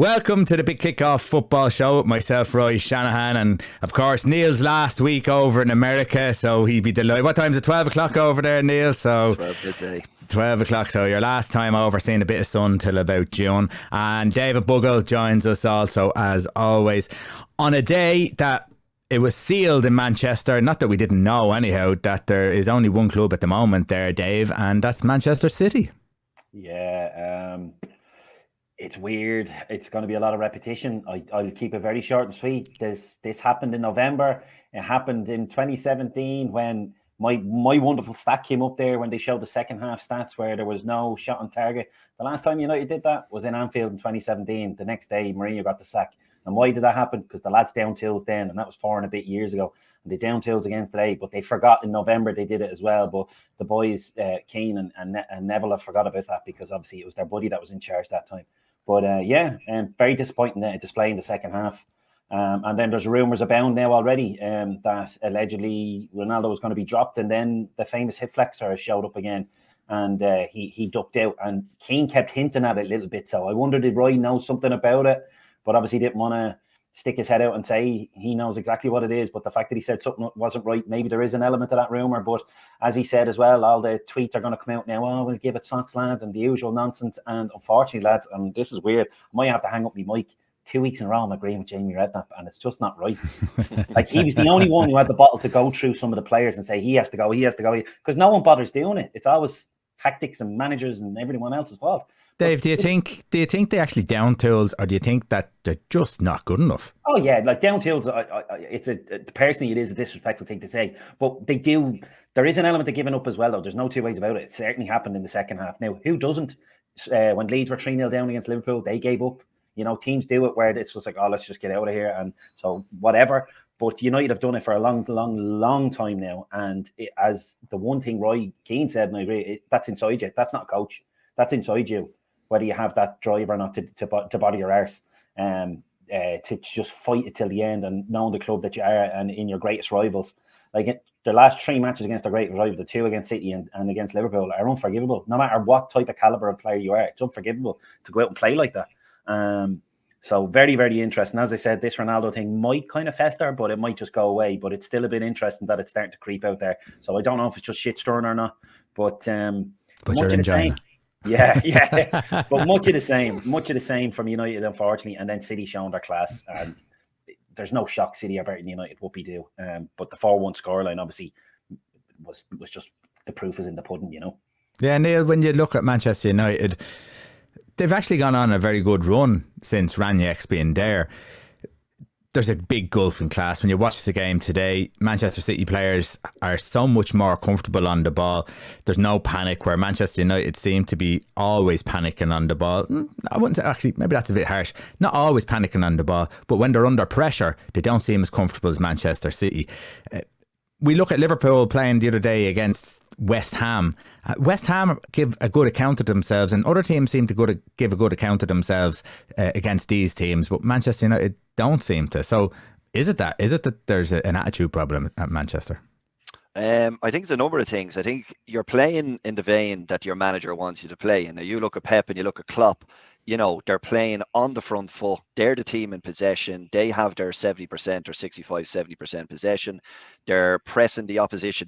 Welcome to the Big Kickoff Football Show with myself, Roy Shanahan, and of course Neal's last week over in America, so he'd be delighted. What time's it? 12 o'clock over there, Neal? So 12 midday. 12 o'clock, so your last time over, seeing a bit of sun till about June. And David Buggle joins us also, as always, on a day that it was sealed in Manchester. Not that we didn't know anyhow, that there is only one club at the moment there, Dave, and that's Manchester City. Yeah, it's weird. It's going to be a lot of repetition. I'll keep it very short and sweet. This happened in November. It happened in 2017 when my wonderful stat came up there when they showed the second half stats where there was no shot on target. The last time United did that was in Anfield in 2017. The next day, Mourinho got the sack. And why did that happen? Because the lads down tools then, and that was 4 and a bit years ago. And they down tools again today, but they forgot in November they did it as well. But the boys, Keane and Neville, have forgot about that because obviously it was their buddy that was in charge that time. But very disappointing display in the second half. And then there's rumours abound now already that allegedly Ronaldo was going to be dropped, and then the famous hip flexor showed up again, and he ducked out. And Keane kept hinting at it a little bit, so I wondered did Roy know something about it, but obviously didn't want to stick his head out and say he knows exactly what it is. But the fact that he said something wasn't right, maybe there is an element of that rumour. But as he said as well, all the tweets are going to come out now. Oh, we'll give it socks, lads, and the usual nonsense. And unfortunately, lads, and this is weird, I might have to hang up my mic. 2 weeks in a row, I'm agreeing with Jamie Redknapp, and it's just not right. Like, he was the only one who had the bottle to go through some of the players and say he has to go, because no one bothers doing it. It's always tactics and managers and everyone else's fault. Dave, do you think they actually down tools, or do you think that they're just not good enough? Oh yeah, like down tools. Personally, it is a disrespectful thing to say, but they do. There is an element of giving up as well, though. There's no two ways about it. It certainly happened in the second half. Now, who doesn't? When Leeds were 3-0 down against Liverpool, they gave up. You know, teams do it where it's just like, oh, let's just get out of here, and so whatever. But United have done it for a long time now, and as the one thing Roy Keane said, and I agree, that's inside you. That's not a coach. That's inside you. Whether you have that drive or not to body your arse, to just fight it till the end, and knowing the club that you are and in your greatest rivals. Like the last 3 matches against their great rival, the 2 against City and against Liverpool, are unforgivable. No matter what type of caliber of player you are, it's unforgivable to go out and play like that. So very, very interesting. As I said, this Ronaldo thing might kind of fester, but it might just go away. But it's still a bit interesting that it's starting to creep out there. So I don't know if it's just shit stirring or not. But you're enjoying it. Yeah. But much of the same from United, unfortunately. And then City showing their class. And there's no shock City are better than United, whoopie-doo. But the 4-1 scoreline obviously was just the proof is in the pudding, you know. Yeah, Neal, when you look at Manchester United, they've actually gone on a very good run since Ranieri's been there. There's a big gulf in class. When you watch the game today, Manchester City players are so much more comfortable on the ball. There's no panic, where Manchester United seem to be always panicking on the ball. I wouldn't say, actually, maybe that's a bit harsh. Not always panicking on the ball, but when they're under pressure, they don't seem as comfortable as Manchester City. We look at Liverpool playing the other day against West Ham. West Ham give a good account of themselves, and other teams seem to give a good account of themselves against these teams, but Manchester United don't seem to. So is it that there's an attitude problem at Manchester? I think it's a number of things. I think you're playing in the vein that your manager wants you to play. And you look at Pep and you look at Klopp, you know, they're playing on the front foot. They're the team in possession. They have their 70% or 65, 70% possession. They're pressing the opposition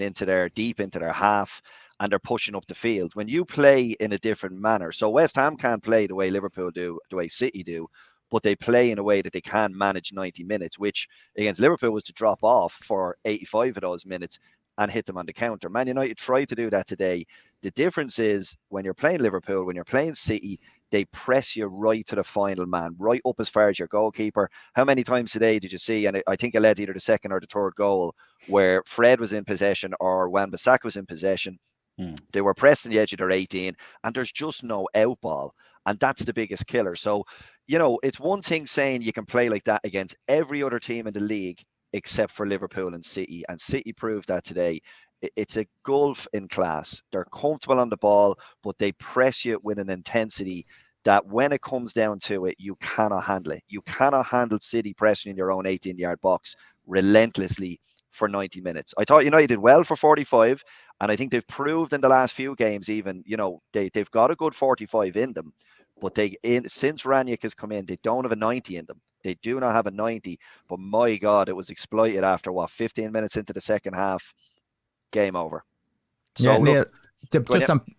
deep into their half, and they're pushing up the field. When you play in a different manner, so West Ham can't play the way Liverpool do, the way City do, but they play in a way that they can manage 90 minutes, which against Liverpool was to drop off for 85 of those minutes and hit them on the counter. Man United tried to do that today. The difference is when you're playing Liverpool, when you're playing City, they press you right to the final man, right up as far as your goalkeeper. How many times today did you see, and I think it led either the second or the third goal, where Fred was in possession or Wan-Bissaka was in possession, they were pressing the edge of their 18, and there's just no out ball. And that's the biggest killer. So, you know, it's one thing saying you can play like that against every other team in the league except for Liverpool and City. And City proved that today. It's a gulf in class. They're comfortable on the ball, but they press you with an intensity that when it comes down to it, you cannot handle it. You cannot handle City pressing in your own 18-yard box relentlessly for 90 minutes. I thought United did well for 45, and I think they've proved in the last few games even, you know, they've got a good 45 in them. But since Ranić has come in, they don't have a 90 in them. They do not have a 90. But my God, it was exploited after 15 minutes into the second half. Game over. So Neal, look,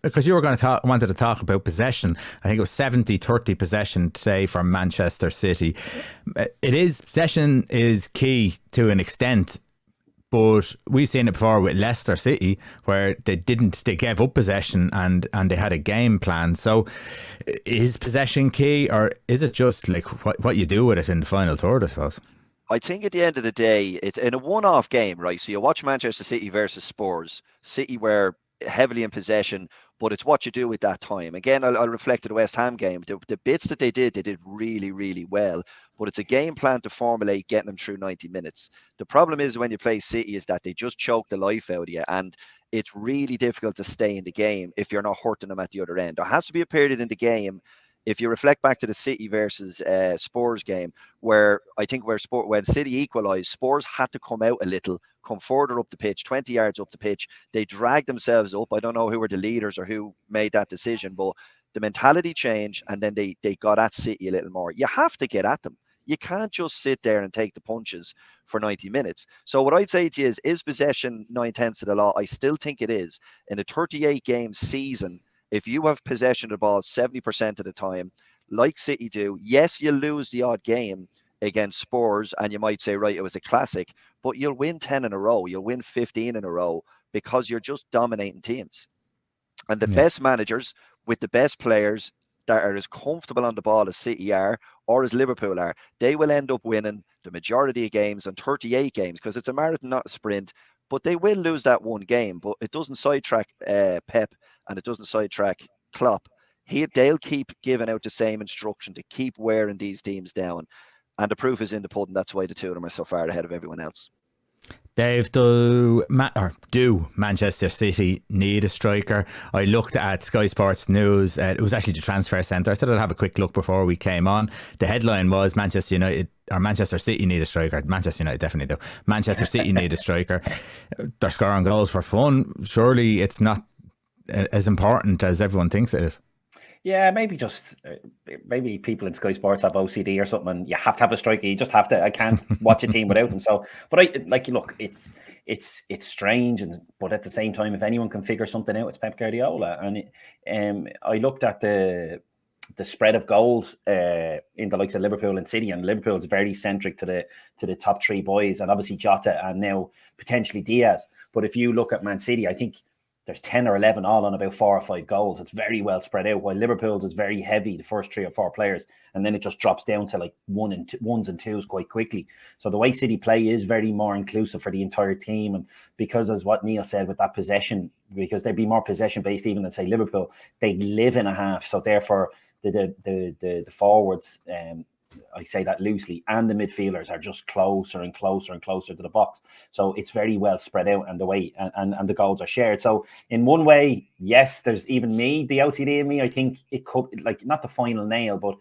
because you were wanted to talk about possession. I think it was 70-30 possession today for Manchester City. Possession is key to an extent. But we've seen it before with Leicester City, where they gave up possession and they had a game plan. So is possession key, or is it just like what you do with it in the final third, I suppose? I think at the end of the day, it's in a one-off game, right? So you watch Manchester City versus Spurs. City were heavily in possession, but it's what you do with that time. Again, I'll reflect to the West Ham game. The bits that they did really, really well. But it's a game plan to formulate, getting them through 90 minutes. The problem is when you play City is that they just choke the life out of you, and it's really difficult to stay in the game if you're not hurting them at the other end. There has to be a period in the game. If you reflect back to the City versus Spurs game, where I think when City equalised, Spurs had to come out a little, come further up the pitch, 20 yards up the pitch. They dragged themselves up. I don't know who were the leaders or who made that decision, but the mentality changed, and then they got at City a little more. You have to get at them. You can't just sit there and take the punches for 90 minutes. So what I'd say to you is possession 9/10 of the law? I still think it is. In a 38-game season, if you have possession of the ball 70% of the time, like City do, yes, you'll lose the odd game against Spurs, and you might say, right, it was a classic, but you'll win 10 in a row. You'll win 15 in a row because you're just dominating teams. And the best managers with the best players that are as comfortable on the ball as City are or as Liverpool are, they will end up winning the majority of games on 38 games because it's a marathon, not a sprint. But they will lose that one game. But it doesn't sidetrack Pep, and it doesn't sidetrack Klopp. They'll keep giving out the same instruction to keep wearing these teams down. And the proof is in the pudding. That's why the two of them are so far ahead of everyone else. Dave, do Manchester City need a striker? I looked at Sky Sports News. It was actually the transfer centre. I said I'd have a quick look before we came on. The headline was Manchester City need a striker. Manchester United definitely do. Manchester City need a striker. They're scoring goals for fun. Surely it's not as important as everyone thinks it is. Yeah, maybe people in Sky Sports have OCD or something, and you have to have a striker. You just have to. I can't watch a team without them. So, but look, it's strange, but at the same time, if anyone can figure something out, it's Pep Guardiola. And I looked at the spread of goals in the likes of Liverpool and City, and Liverpool is very centric to the top three boys, and obviously Jota and now potentially Diaz. But if you look at Man City, I think there's 10 or 11 all on about 4 or 5 goals. It's very well spread out, while Liverpool's is very heavy, the first 3 or 4 players, and then it just drops down to like ones and twos quite quickly. So the way City play is very more inclusive for the entire team, and because, as what Neal said, with that possession, because they'd be more possession based even than say Liverpool, they live in a half, so therefore the forwards, I say that loosely, and the midfielders are just closer and closer and closer to the box. So it's very well spread out, and the way and the goals are shared. So in one way, yes, there's even me, the OCD in me. I think it could, like, not the final nail, but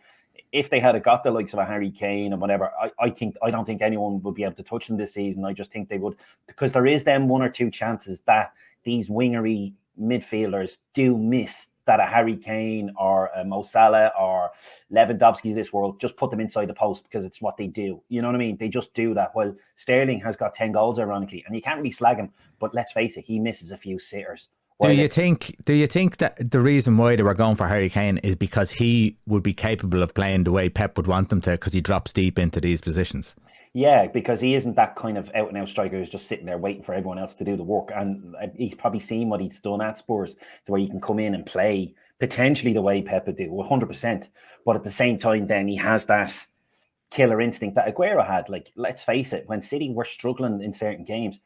if they had got the likes of a Harry Kane and whatever, I don't think anyone would be able to touch them this season. I just think they would, because there is them 1 or 2 chances that these wingery midfielders do miss, that a Harry Kane or a Mo Salah or Lewandowski's this world, just put them inside the post because it's what they do. You know what I mean? They just do that. Well, Sterling has got 10 goals, ironically, and you can't really slag him, but let's face it, he misses a few sitters. Do you think that the reason why they were going for Harry Kane is because he would be capable of playing the way Pep would want them to, because he drops deep into these positions? Yeah, because he isn't that kind of out and out striker who's just sitting there waiting for everyone else to do the work. And he's probably seen what he's done at Spurs, the way he can come in and play potentially the way Pep would do, 100%. But at the same time, then he has that killer instinct that Aguero had. Like, let's face it, when City were struggling in certain games,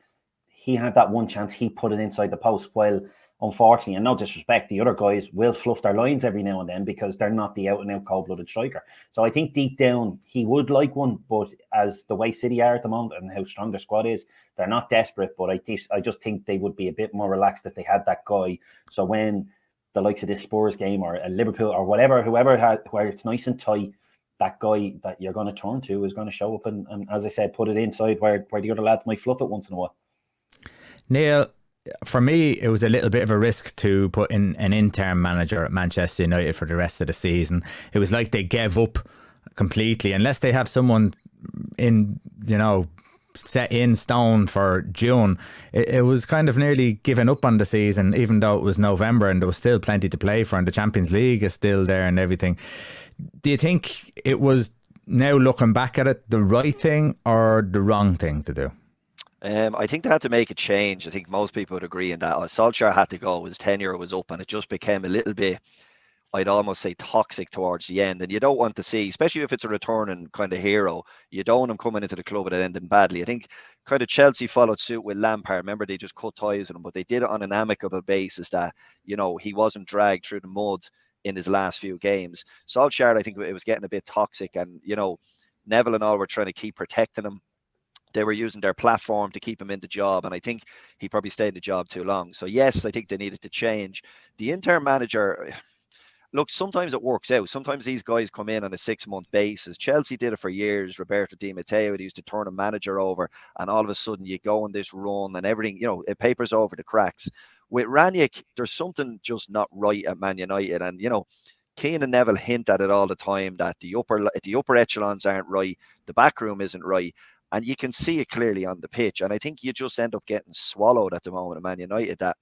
he had that one chance, he put it inside the post. While, unfortunately, and no disrespect, the other guys will fluff their lines every now and then because they're not the out-and-out cold-blooded striker. So I think deep down he would like one, but as the way City are at the moment and how strong their squad is, they're not desperate. But I just think they would be a bit more relaxed if they had that guy. So when the likes of this Spurs game or a Liverpool or whatever, where it's nice and tight, that guy that you're going to turn to is going to show up and as I said, put it inside where the other lads might fluff it once in a while. Neal, for me, it was a little bit of a risk to put in an interim manager at Manchester United for the rest of the season. It was like they gave up completely, unless they have someone in, set in stone for June. It was kind of nearly giving up on the season, even though it was November and there was still plenty to play for, and the Champions League is still there and everything. Do you think it was, now looking back at it, the right thing or the wrong thing to do? I think they had to make a change. I think most people would agree in that. Solskjaer had to go. His tenure was up, and it just became a little bit, I'd almost say, toxic towards the end. And you don't want to see, especially if it's a returning kind of hero, you don't want him coming into the club and it ending badly. I think kind of Chelsea followed suit with Lampard. Remember, they just cut ties with him, but they did it on an amicable basis that, he wasn't dragged through the mud in his last few games. Solskjaer, I think it was getting a bit toxic, and, Neville and all were trying to keep protecting him. They were using their platform to keep him in the job, and I think he probably stayed in the job too long. So yes, I think they needed to change. The interim manager, look, sometimes it works out. Sometimes these guys come in on a 6-month basis. Chelsea did it for years. Roberto Di Matteo, they used to turn a manager over, and all of a sudden you go on this run and everything, it papers over the cracks. With Ranić, there's something just not right at Man United, and Keane and Neville hint at it all the time that the upper echelons aren't right, the back room isn't right. And you can see it clearly on the pitch. And I think you just end up getting swallowed at the moment at Man United, that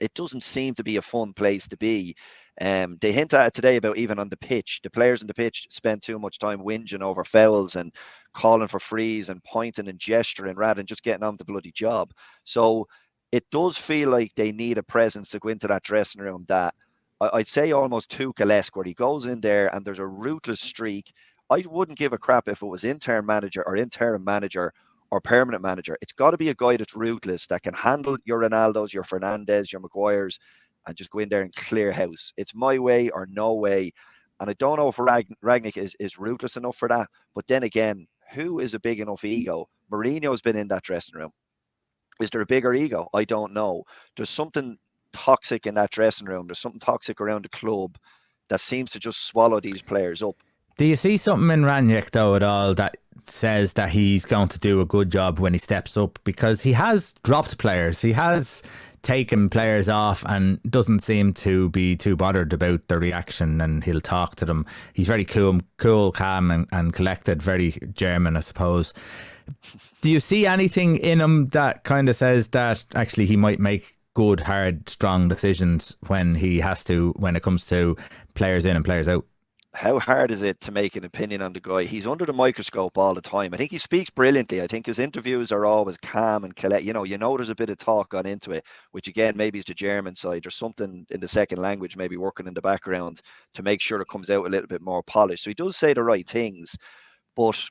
it doesn't seem to be a fun place to be. They hint at it today about even on the pitch. The players on the pitch spend too much time whinging over fouls and calling for frees and pointing and gesturing rather than just getting on the bloody job. So it does feel like they need a presence to go into that dressing room that I'd say almost Tuchel-esque, where he goes in there and there's a ruthless streak. I wouldn't give a crap if it was interim manager or permanent manager. It's got to be a guy that's ruthless, that can handle your Ronaldos, your Fernandes, your Maguires, and just go in there and clear house. It's my way or no way. And I don't know if Rangnick is ruthless enough for that. But then again, who is a big enough ego? Mourinho's been in that dressing room. Is there a bigger ego? I don't know. There's something toxic in that dressing room. There's something toxic around the club that seems to just swallow these players up. Do you see something in Ranić, though, at all that says that he's going to do a good job when he steps up? Because he has dropped players. He has taken players off and doesn't seem to be too bothered about the reaction, and he'll talk to them. He's very cool, calm and collected, very German, I suppose. Do you see anything in him that kind of says that actually he might make good, hard, strong decisions when it comes to players in and players out? How hard is it to make an opinion on the guy? He's under the microscope all the time. I think he speaks brilliantly. I think his interviews are always calm and collect. There's a bit of talk gone into it, which again, maybe is the German side. There's something in the second language maybe working in the background to make sure it comes out a little bit more polished. So he does say the right things. But,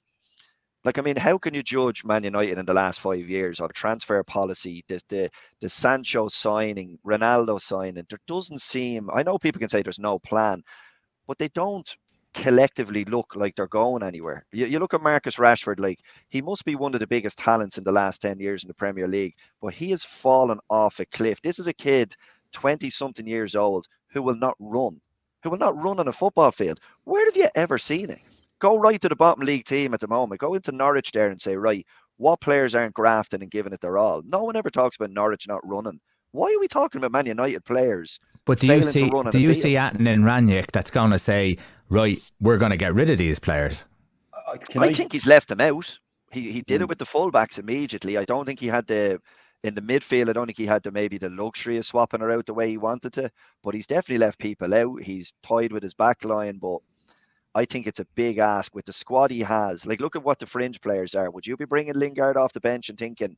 how can you judge Man United in the last 5 years of transfer policy, the Sancho signing, Ronaldo signing? There doesn't seem, I know people can say there's no plan, but they don't collectively look like they're going anywhere. You look at Marcus Rashford, he must be one of the biggest talents in the last 10 years in the Premier League, but he has fallen off a cliff. This is a kid, 20-something years old, who will not run on a football field. Where have you ever seen it? Go right to the bottom league team at the moment. Go into Norwich there and say, right, what players aren't grafting and giving it their all? No one ever talks about Norwich not running. Why are we talking about Man United players? But do you see Atten in Ranić that's going to say, right, we're going to get rid of these players? I think he's left them out. He did it with the fullbacks immediately. I don't think he had in the midfield, I don't think he had maybe the luxury of swapping her out the way he wanted to, but he's definitely left people out. He's tied with his back line, but I think it's a big ask with the squad he has. Look at what the fringe players are. Would you be bringing Lingard off the bench and thinking,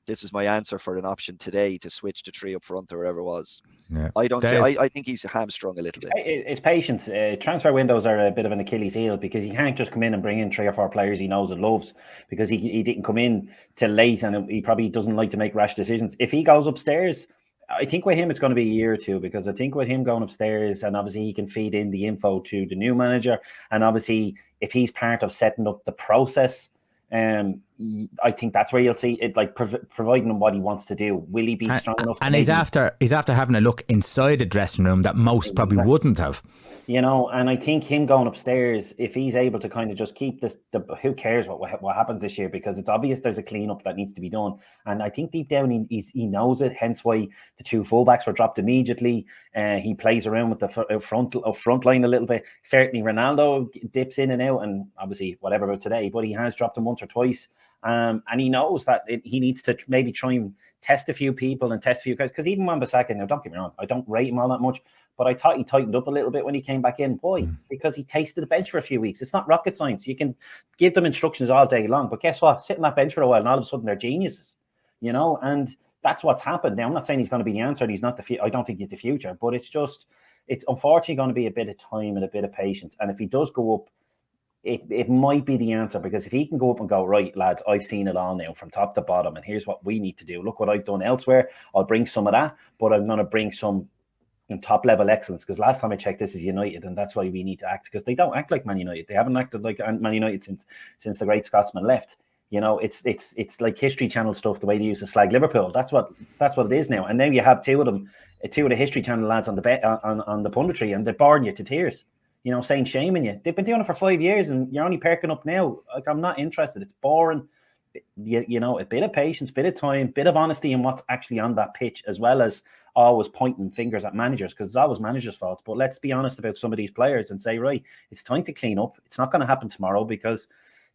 this is my answer for an option today to switch to 3 up front or whatever it was? Yeah. I think he's hamstrung a little bit. It's patience. Transfer windows are a bit of an Achilles heel because he can't just come in and bring in 3 or 4 players he knows and loves, because he didn't come in till late and he probably doesn't like to make rash decisions. If he goes upstairs, I think with him it's going to be a year or two, because I think with him going upstairs, and obviously he can feed in the info to the new manager, and obviously if he's part of setting up the process, I think that's where you'll see it, like providing him what he wants to do. Will he be strong enough? And he's after having a look inside the dressing room that most probably wouldn't have. You know, and I think him going upstairs, if he's able to kind of just keep this, who cares what happens this year? Because it's obvious there's a cleanup that needs to be done. And I think deep down he knows it, hence why the two fullbacks were dropped immediately. He plays around with the front line a little bit. Certainly Ronaldo dips in and out, and obviously whatever about today, but he has dropped him once or twice. And he knows that he needs to maybe try and test a few people and test a few guys. Because even Wan-Bissaka, now don't get me wrong, I don't rate him all that much, but I thought he tightened up a little bit when he came back in. Boy, because he tasted the bench for a few weeks. It's not rocket science. You can give them instructions all day long, but guess what? Sit on that bench for a while and all of a sudden they're geniuses, you know, and that's what's happened. Now, I'm not saying he's going to be the answer. He's not I don't think he's the future, but it's unfortunately going to be a bit of time and a bit of patience. And if he does go up, it might be the answer, because if he can go up and go, right, lads, I've seen it all now from top to bottom, and here's what we need to do. Look what I've done elsewhere. I'll bring some of that, but I'm going to bring some top level excellence, because last time I checked, this is United, and that's why we need to act, because they don't act like Man United. They haven't acted like Man United since the great Scotsman left. You know, it's like History Channel stuff, the way they used to slag Liverpool. That's what it is now. And now you have two of the History Channel lads on the punditry, and they're boring you to tears. You know, saying shaming you. They've been doing it for 5 years, and you're only perking up now. Like, I'm not interested. It's boring. You know, a bit of patience, bit of time, bit of honesty in what's actually on that pitch, as well as always pointing fingers at managers, because it's always managers' fault. But let's be honest about some of these players and say, right, it's time to clean up. It's not going to happen tomorrow, because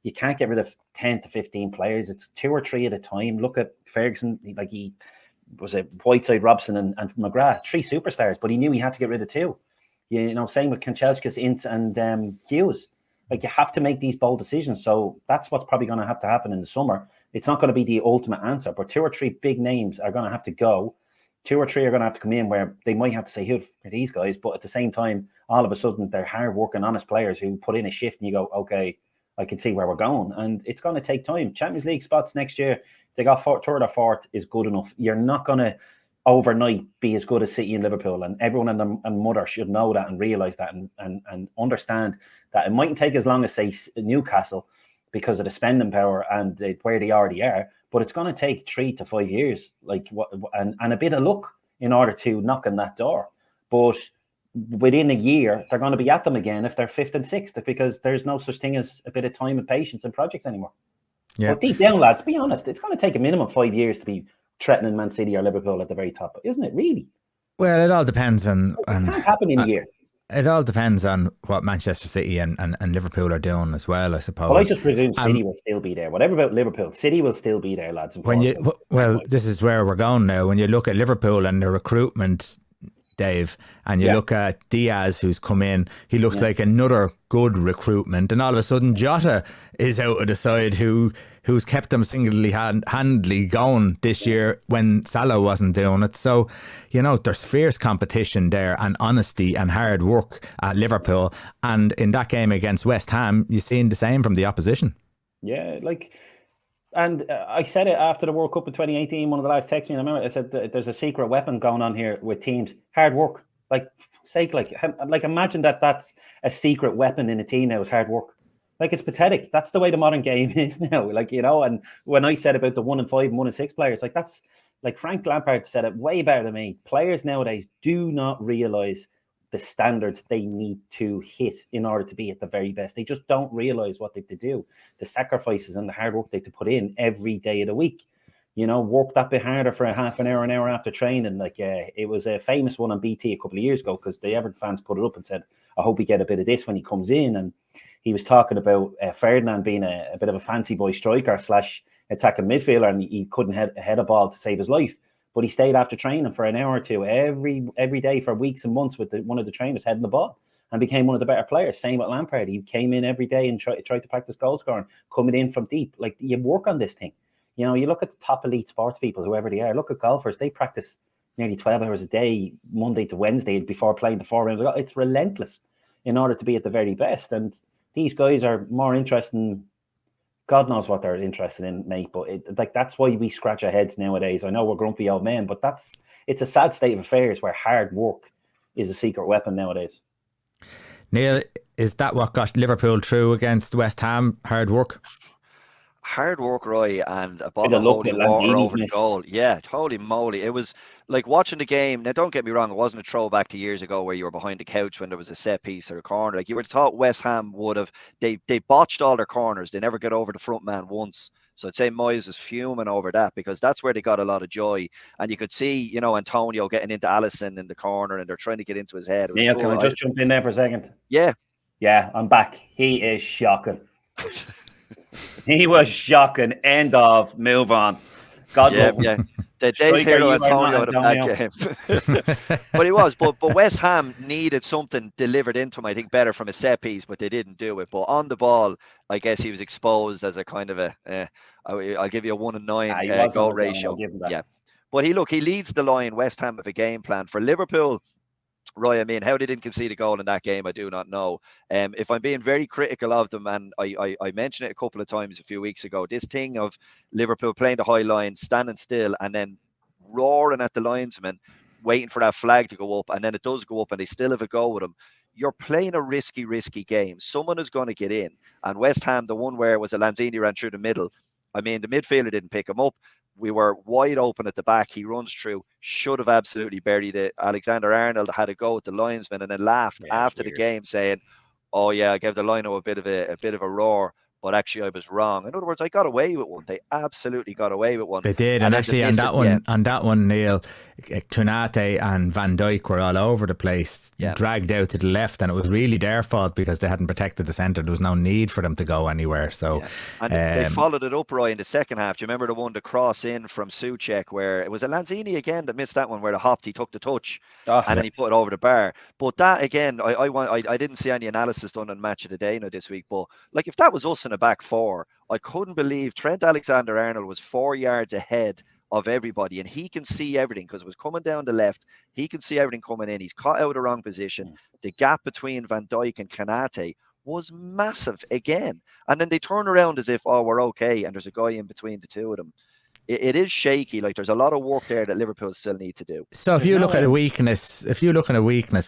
you can't get rid of 10 to 15 players. It's 2 or 3 at a time. Look at Ferguson, like he was a Whiteside, Robson and McGrath, 3 superstars, but he knew he had to get rid of 2. You know, same with Kanchelskis, Ince and Hughes. Like, you have to make these bold decisions. So that's what's probably going to happen in the summer. It's not going to be the ultimate answer, but 2 or 3 big names are going to have to go. 2 or 3 are going to have to come in where they might have to say, who are these guys? But at the same time, all of a sudden, they're hard-working, honest players who put in a shift, and you go, okay, I can see where we're going. And it's going to take time. Champions League spots next year, they got third or fourth is good enough. You're not going to overnight be as good as City and Liverpool, and everyone and mother should know that and realise that and understand that it mightn't take as long as, say, Newcastle, because of the spending power and where they already are, but it's going to take 3 to 5 years, like and a bit of luck in order to knock on that door. But within a year, they're going to be at them again if they're 5th and 6th, because there's no such thing as a bit of time and patience in projects anymore. Yeah. But deep down, lads, be honest, it's going to take a minimum 5 years to be threatening Man City or Liverpool at the very top, isn't it, really? Well, it all depends on... It can't happen in a year. It all depends on what Manchester City and Liverpool are doing as well, I suppose. Well, I just presume City will still be there. Whatever about Liverpool, City will still be there, lads. This is where we're going now. When you look at Liverpool and the recruitment, Dave, and you look at Diaz, who's come in, he looks like another good recruitment, and all of a sudden Jota is out of the side, who's kept them single-handedly going this year when Salah wasn't doing it. So, you know, there's fierce competition there, and honesty and hard work at Liverpool. And in that game against West Ham, you've seen the same from the opposition. Yeah, and I said it after the World Cup in 2018, one of the last texts me, I remember I said there's a secret weapon going on here with teams. Hard work. Like imagine that's a secret weapon in a team now, is hard work. Like, it's pathetic. That's the way the modern game is now. Like, you know, and when I said about the 1 and 5 and 1 and 6 players, like, that's like Frank Lampard said it way better than me. Players nowadays do not realise the standards they need to hit in order to be at the very best. They just don't realise what they have to do, the sacrifices and the hard work they have to put in every day of the week. You know, work that bit harder for a half an hour after training. Like, it was a famous one on BT a couple of years ago, because the Everton fans put it up and said, I hope we get a bit of this when he comes in. And he was talking about Ferdinand being a bit of a fancy boy striker / attacking midfielder, and he couldn't head a ball to save his life. But he stayed after training for an hour or two every day for weeks and months with one of the trainers heading the ball, and became one of the better players. Same with Lampard. He came in every day and tried to practice goal scoring, coming in from deep. Like, you work on this thing. You know, you look at the top elite sports people, whoever they are. Look at golfers. They practice nearly 12 hours a day, Monday to Wednesday, before playing the 4 rounds. It's relentless in order to be at the very best. And these guys are more interesting. God knows what they're interested in, mate. But that's why we scratch our heads nowadays. I know we're grumpy old men, but it's a sad state of affairs where hard work is a secret weapon nowadays. Neal, is that what got Liverpool through against West Ham? Hard work? hard work, Roy, and a Bit bottle of of luck holy with water Lanzini's over the miss. goal. Yeah, holy moly. It was like watching the game. Now, don't get me wrong, it wasn't a throwback to years ago where you were behind the couch when there was a set piece or a corner. Like you were taught West Ham would have, they botched all their corners. They never got over the front man once. So I'd say Moyes is fuming over that because that's where they got a lot of joy. And you could see, you know, Antonio getting into Allison in the corner and they're trying to get into his head. It was Neal, can cool. I just jump in there for a second? Yeah. Yeah, I'm back. He is shocking. He was shocking. End of. Move on. God Yeah, love him. yeah. The day's Striker, hero you are not Antonio had a bad Antonio. game. But he was. But West Ham needed something delivered into him, I think, better from a set piece, but they didn't do it. But on the ball, I guess he was exposed as a kind of a, I'll give you a 1 and 9 He was goal on his own, I'll ratio. give him that. Yeah. But he leads the line. West Ham have a game plan. For Liverpool, Roy, I mean, how they didn't concede a goal in that game, I do not know. If I'm being very critical of them, and I mentioned it a couple of times a few weeks ago, this thing of Liverpool playing the high line, standing still, and then roaring at the linesman, waiting for that flag to go up, and then it does go up, and they still have a go with them. You're playing a risky game. Someone is going to get in. And West Ham, the one where it was a Lanzini ran through the middle, I mean, the midfielder didn't pick him up. We were wide open at the back. He runs through, should have absolutely buried it. Alexander-Arnold had a go at the linesman and then laughed after the game saying, "Oh yeah, I gave the lino a bit of a roar, but actually I was wrong." In other words, I got away with one. They absolutely got away with one. They did, and actually on that one, Neal, Konate and Van Dijk were all over the place, dragged out to the left, and it was really their fault because they hadn't protected the centre. There was no need for them to go anywhere. So, and they followed it up, Roy, in the second half. Do you remember the one to cross in from Souček where it was a Lanzini again that missed that one where the hopped, he took the touch and then he put it over the bar. But that again, I didn't see any analysis done on Match of the Day this week. But like if that was us in a back four, I couldn't believe Trent Alexander-Arnold was 4 yards ahead of everybody, and he can see everything because it was coming down the left. He can see everything coming in. He's caught out of the wrong position. The gap between Van Dijk and Konate was massive again. And then they turn around as if, oh, we're okay, and there's a guy in between the two of them. It is shaky. Like there's a lot of work there that Liverpool still need to do. So if you look at a weakness,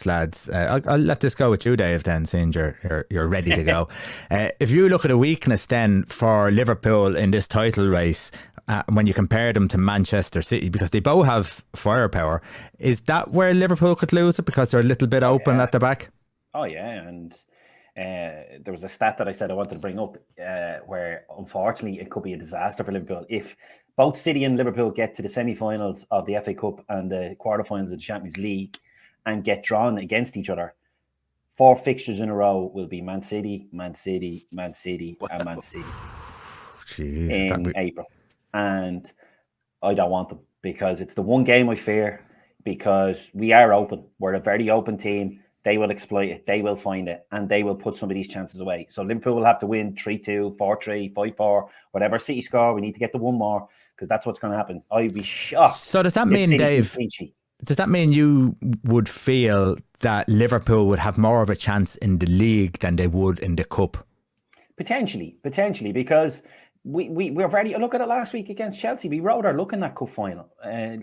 lads, I'll let this go with you, Dave. Then, seeing you're ready to go. If you look at a weakness, then for Liverpool in this title race, when you compare them to Manchester City, because they both have firepower, is that where Liverpool could lose it because they're a little bit open at the back? Oh yeah, and there was a stat that I said I wanted to bring up where unfortunately it could be a disaster for Liverpool if both City and Liverpool get to the semi-finals of the FA Cup and the quarter-finals of the Champions League and get drawn against each other. 4 fixtures in a row will be Man City, Man City, Man City, and Man City in April. And I don't want them because it's the one game I fear because we are open. We're a very open team. They will exploit it. They will find it. And they will put some of these chances away. So Liverpool will have to win 3-2, 4-3, 5-4, whatever City score. We need to get the one more because that's what's going to happen. I'd be shocked. So does that mean, Dave, does that mean you would feel that Liverpool would have more of a chance in the league than they would in the cup? Potentially, because we're very. Look at it last week against Chelsea. We rode our luck in that cup final.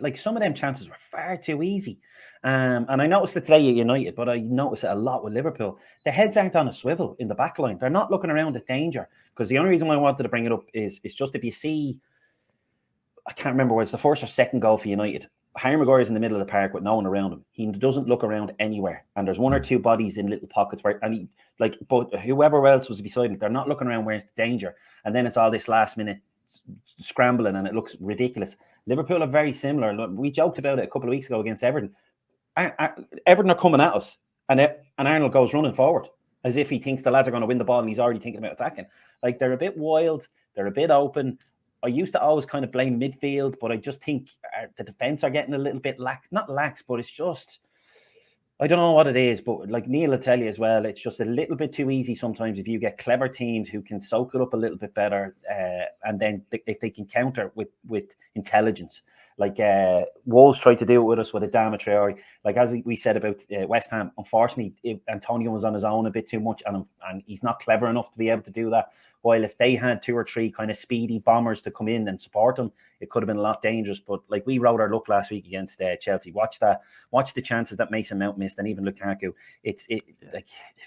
Like some of them chances were far too easy. And I noticed it today at United, but I noticed it a lot with Liverpool. The heads aren't on a swivel in the back line. They're not looking around at danger. Because the only reason why I wanted to bring it up is just if you see, I can't remember whether it's the first or second goal for United. Harry Maguire is in the middle of the park with no one around him. He doesn't look around anywhere. And there's 1 or 2 bodies in little pockets where, but whoever else was beside him, they're not looking around where it's danger. And then it's all this last minute scrambling and it looks ridiculous. Liverpool are very similar. We joked about it a couple of weeks ago against Everton. Everton are coming at us and Arnold goes running forward as if he thinks the lads are going to win the ball and he's already thinking about attacking. Like they're a bit wild. They're a bit open. I used to always kind of blame midfield, but I just think the defence are getting a little bit not lax, but it's just, I don't know what it is, but like Neal will tell you as well, it's just a little bit too easy sometimes if you get clever teams who can soak it up a little bit better and then if they can counter with intelligence. Like Wolves tried to do it with us with Adama Traore. Like as we said about West Ham, unfortunately, Antonio was on his own a bit too much, and he's not clever enough to be able to do that. While if they had 2 or 3 kind of speedy bombers to come in and support him, it could have been a lot dangerous. But like we rode our luck last week against Chelsea. Watch the chances that Mason Mount missed, and even Lukaku. It's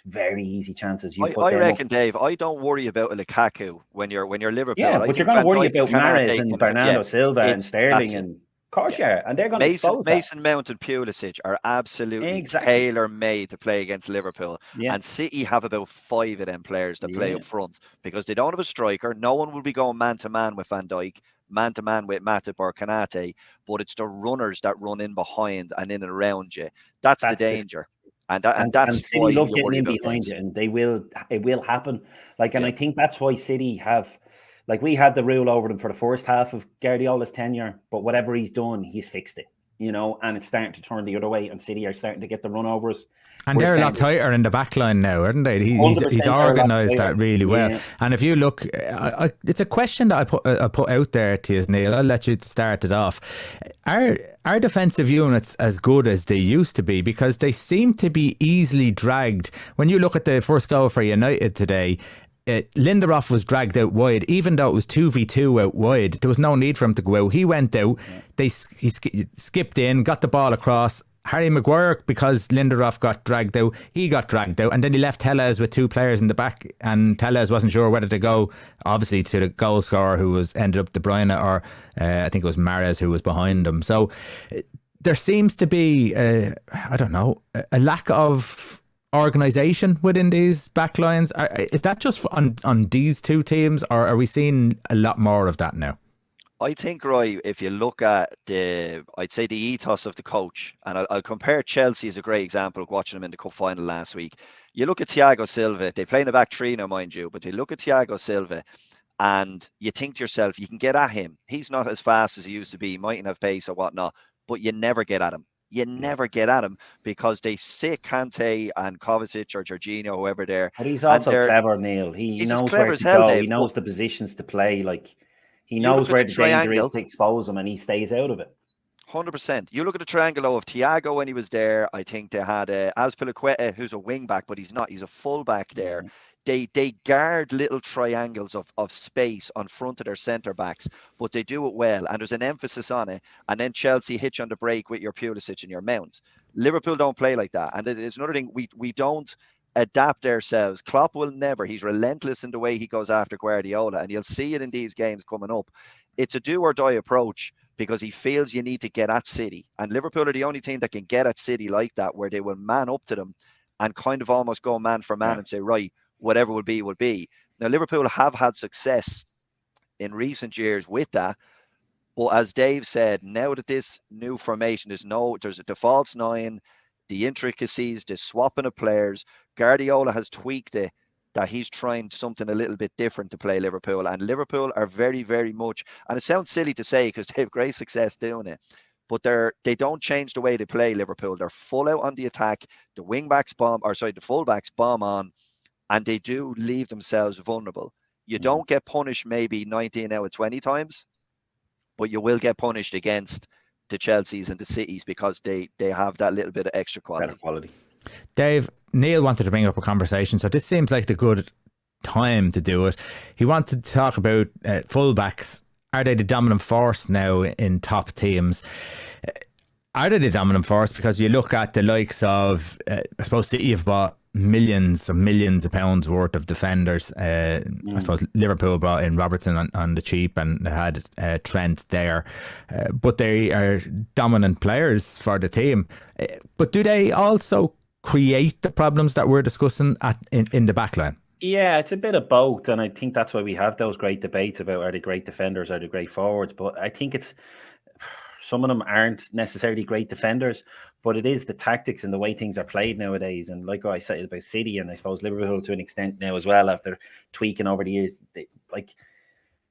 very easy chances. I reckon, Dave, I don't worry about a Lukaku when you're Liverpool. Yeah, but you're going to worry about Mahrez and Bernardo Silva and Sterling and and they're going to expose that. Mason Mount and Pulisic are absolutely tailor-made to play against Liverpool. Yeah. And City have about 5 of them players that play up front because they don't have a striker. No one will be going man-to-man with Van Dijk, man-to-man with Matip or Kanate, but it's the runners that run in behind and in and around you. That's the danger. And that's City why love you getting worry in about behind things. it, and it will happen. Like, and I think that's why City have, like, we had the rule over them for the first half of Guardiola's tenure, but whatever he's done, he's fixed it, and it's starting to turn the other way, and City are starting to get the run over us. And they're a lot tighter in the back line now, aren't they? He's organised that really well. And if you look, it's a question that I put out there to you, Neal. I'll let you start it off. Are defensive units as good as they used to be? Because they seem to be easily dragged. When you look at the first goal for United today, Lindelof was dragged out wide, even though it was 2v2 out wide. There was no need for him to go out. He went out. He skipped in, got the ball across. Harry Maguire, because Lindelof got dragged out, he got dragged out, and then he left Tellez with 2 players in the back, and Tellez wasn't sure whether to go, obviously, to the goal scorer who ended up De Bruyne, or I think it was Mahrez who was behind him. So there seems to be a lack of organisation within these backlines. Is that just on these 2 teams, or are we seeing a lot more of that now? I think, Roy, if you look at I'd say the ethos of the coach, and I'll compare Chelsea as a great example of watching them in the cup final last week. You look at Thiago Silva, they play in a back 3 now, mind you, but you look at Thiago Silva and you think to yourself, you can get at him. He's not as fast as he used to be, he mightn't have pace or whatnot, but you never get at him. You never get at him because they sit Kante and Kovacic or Jorginho, whoever there. But he's also clever, Neal. He knows where to go. Dave, he knows the positions to play. Like, he knows where the danger is to expose him, and he stays out of it. 100%. You look at the triangle of Thiago when he was there. I think they had Azpilicueta, who's a wing back, but he's not. He's a full back there. They guard little triangles of space on front of their centre backs, but they do it well, and there's an emphasis on it. And then Chelsea hitch on the break with your Pulisic and your Mount. Liverpool don't play like that, and it's another thing. We don't adapt ourselves. Klopp will never. He's relentless in the way he goes after Guardiola, and you'll see it in these games coming up. It's a do or die approach because he feels you need to get at City, and Liverpool are the only team that can get at City like that, where they will man up to them and kind of almost go man for man and say, right, whatever will be, will be. Now, Liverpool have had success in recent years with that. But as Dave said, now that this new formation, there's a false 9, the intricacies, the swapping of players, Guardiola has tweaked it, that he's trying something a little bit different to play Liverpool. And Liverpool are very, very much, and it sounds silly to say because they have great success doing it, but they don't change the way they play Liverpool. They're full out on the attack. The fullbacks bomb on, and they do leave themselves vulnerable. You don't get punished maybe 19 out of 20 times, but you will get punished against the Chelseas and the Cities because they have that little bit of extra quality. Dave, Neal wanted to bring up a conversation, so this seems like the good time to do it. He wanted to talk about fullbacks. Are they the dominant force now in top teams? Are they the dominant force? Because you look at the likes of, I suppose City have bought millions of pounds worth of defenders. I suppose Liverpool brought in Robertson on the cheap and had Trent there, but they are dominant players for the team. But do they also create the problems that we're discussing in the back line? Yeah, it's a bit of both, and I think that's why we have those great debates about are they great defenders, are they great forwards. But I think some of them aren't necessarily great defenders, but it is the tactics and the way things are played nowadays. And like what I said about City, and I suppose Liverpool to an extent now as well, after tweaking over the years,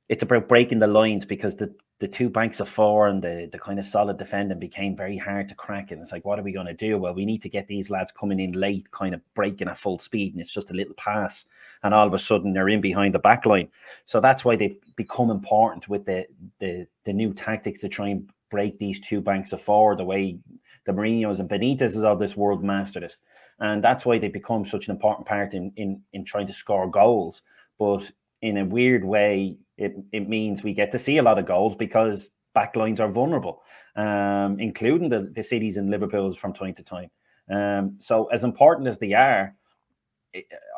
it's about breaking the lines, because the 2 banks of 4 and the kind of solid defending became very hard to crack. And it's like, what are we going to do? Well, we need to get these lads coming in late, kind of breaking at full speed, and it's just a little pass, and all of a sudden they're in behind the back line. So that's why they become important with the new tactics to try and break these two banks of four the way the Mourinhos and Benitez's of this world mastered it. And that's why they become such an important part in trying to score goals. But in a weird way, it means we get to see a lot of goals because backlines are vulnerable, including the cities and Liverpool's from time to time. So as important as they are,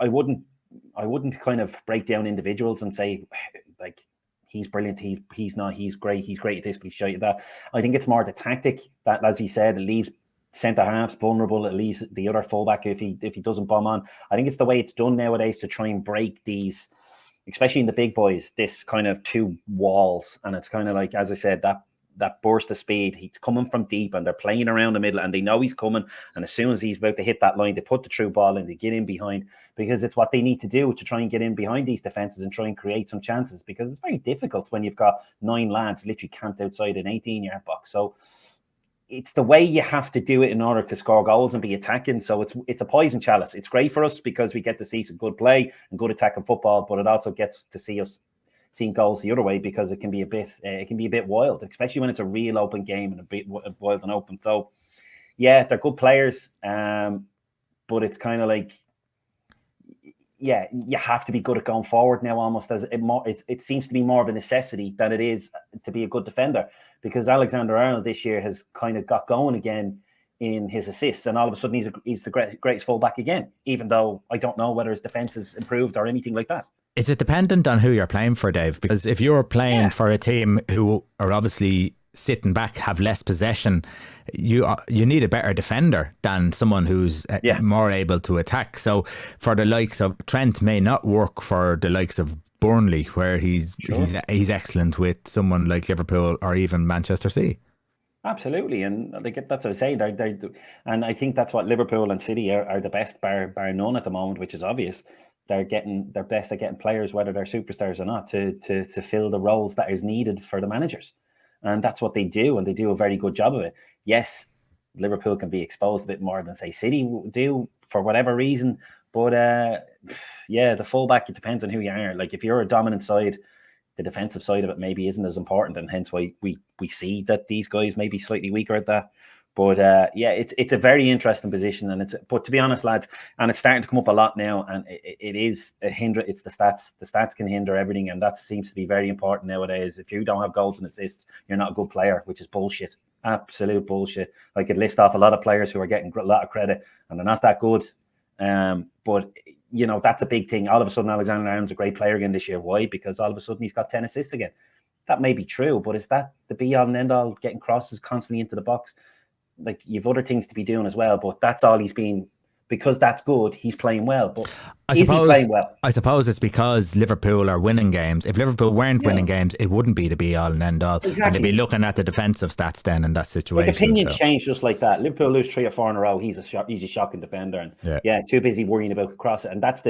I wouldn't kind of break down individuals and say like he's brilliant, he's not, he's great at this, but he's shy at that. I think it's more the tactic that, as he said, it leaves centre halves vulnerable. It leaves the other fullback if he doesn't bomb on. I think it's the way it's done nowadays to try and break these, especially in the big boys, this kind of two walls. And it's kind of like, as I said, that burst of speed. He's coming from deep and they're playing around the middle and they know he's coming. And as soon as he's about to hit that line, they put the through ball in, they get in behind, because it's what they need to do to try and get in behind these defenses and try and create some chances, because it's very difficult when you've got 9 lads literally camped outside an 18-yard box. So it's the way you have to do it in order to score goals and be attacking. So it's a poison chalice. It's great for us because we get to see some good play and good attacking football, but it also gets to see us seeing goals the other way, because it can be a bit wild, especially when it's a real open game and a bit wild and open. So yeah, they're good players, but it's kind of like, yeah, you have to be good at going forward now, almost as it seems to be more of a necessity than it is to be a good defender, because Alexander-Arnold this year has kind of got going again in his assists, and all of a sudden he's the greatest fullback again, even though I don't know whether his defense has improved or anything like that. Is it dependent on who you're playing for, Dave? Because if you're playing for a team who are obviously sitting back, have less possession, you need a better defender than someone who's more able to attack. So for the likes of Trent may not work for the likes of Burnley, where he's excellent with someone like Liverpool or even Manchester City. Absolutely, and that's what I say. And I think that's what Liverpool and City are the best, bar none at the moment, which is obvious. They're best at getting players, whether they're superstars or not, to fill the roles that is needed for the managers, and that's what they do, and they do a very good job of it. Yes, Liverpool can be exposed a bit more than say City do for whatever reason, but the fullback, it depends on who you are. Like if you're a dominant side, the defensive side of it maybe isn't as important, and hence why we see that these guys may be slightly weaker at that. But it's a very interesting position, and but to be honest, lads, and it's starting to come up a lot now, and it is a hinder. It's the stats. The stats can hinder everything, and that seems to be very important nowadays. If you don't have goals and assists, you're not a good player, which is bullshit. Absolute bullshit. I could list off a lot of players who are getting a lot of credit and they're not that good. But you know, that's a big thing. All of a sudden, Alexander-Arnold's a great player again this year. Why? Because all of a sudden he's got 10 assists again. That may be true, but is that the be all and end all? Getting crosses constantly into the box? Like, you've other things to be doing as well, but that's all he's been, because that's good, he's playing well. But he playing well? I suppose it's because Liverpool are winning games. If Liverpool weren't winning games, it wouldn't be the be all and end all. Exactly. And they'd be looking at the defensive stats then in that situation. Like, opinions change just like that. Liverpool lose 3 or 4 in a row, he's a shocking defender, and too busy worrying about cross it. And that's